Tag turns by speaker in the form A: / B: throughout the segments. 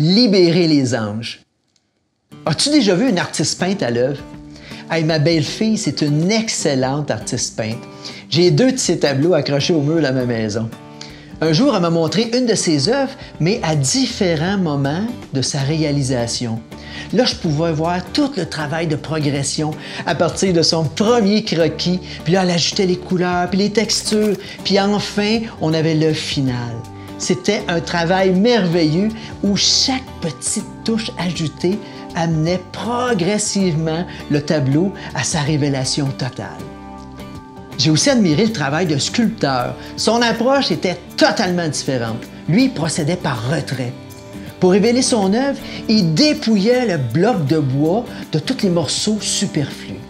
A: libérer les anges. As-tu déjà vu une artiste peinte à l'œuvre? Hey, ma belle-fille, c'est une excellente artiste peinte. J'ai 2 de ses tableaux accrochés au mur de ma maison. Un jour, elle m'a montré une de ses œuvres, mais à différents moments de sa réalisation. Là, je pouvais voir tout le travail de progression à partir de son premier croquis, puis là, elle ajoutait les couleurs, puis les textures, puis enfin, on avait l'œuvre finale. C'était un travail merveilleux où chaque petite touche ajoutée amenait progressivement le tableau à sa révélation totale. J'ai aussi admiré le travail d'un sculpteur. Son approche était totalement différente. Lui, il procédait par retrait. Pour révéler son œuvre, il dépouillait le bloc de bois de tous les morceaux superflus.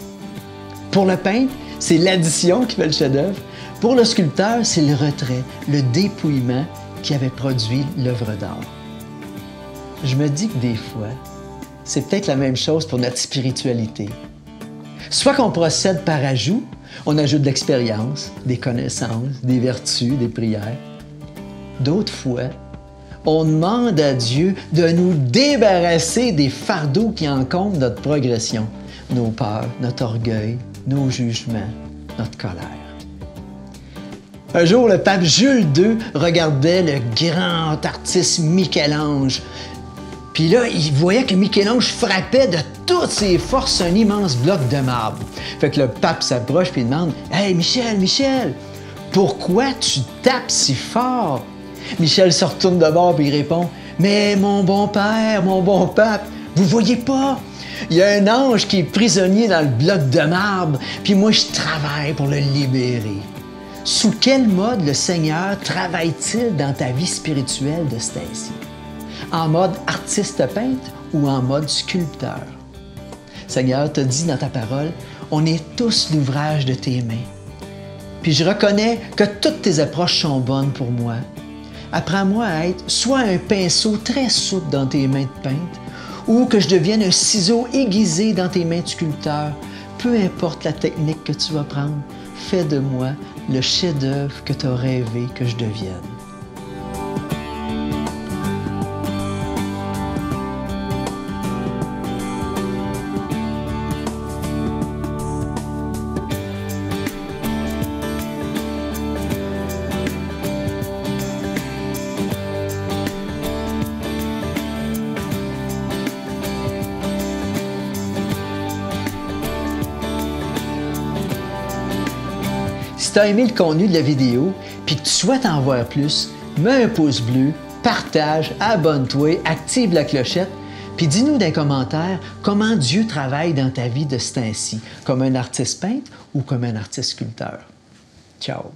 A: Pour le peintre, c'est l'addition qui fait le chef-d'œuvre. Pour le sculpteur, c'est le retrait, le dépouillement qui avait produit l'œuvre d'art. Je me dis que des fois, c'est peut-être la même chose pour notre spiritualité. Soit qu'on procède par ajout, on ajoute de l'expérience, des connaissances, des vertus, des prières. D'autres fois, on demande à Dieu de nous débarrasser des fardeaux qui encombrent notre progression, nos peurs, notre orgueil, nos jugements, notre colère. Un jour, le pape Jules II regardait le grand artiste Michel-Ange. Puis là, il voyait que Michel-Ange frappait de toutes ses forces un immense bloc de marbre. Fait que le pape s'approche et demande « Hey Michel, pourquoi tu tapes si fort? » Michel se retourne de bord et il répond « Mais mon bon père, mon bon pape, vous voyez pas? Il y a un ange qui est prisonnier dans le bloc de marbre, puis moi je travaille pour le libérer. » Sous quel mode le Seigneur travaille-t-il dans ta vie spirituelle de ce temps-ci? En mode artiste peintre ou en mode sculpteur? Seigneur, tu as dit dans ta parole, on est tous l'ouvrage de tes mains. Puis je reconnais que toutes tes approches sont bonnes pour moi. Apprends-moi à être soit un pinceau très souple dans tes mains de peintre, ou que je devienne un ciseau aiguisé dans tes mains de sculpteur. Peu importe la technique que tu vas prendre, fais de moi le chef-d'œuvre que tu as rêvé que je devienne. Si tu as aimé le contenu de la vidéo et que tu souhaites en voir plus, mets un pouce bleu, partage, abonne-toi, active la clochette, puis dis-nous dans les commentaires comment Dieu travaille dans ta vie de ce temps-ci, comme un artiste peintre ou comme un artiste sculpteur. Ciao!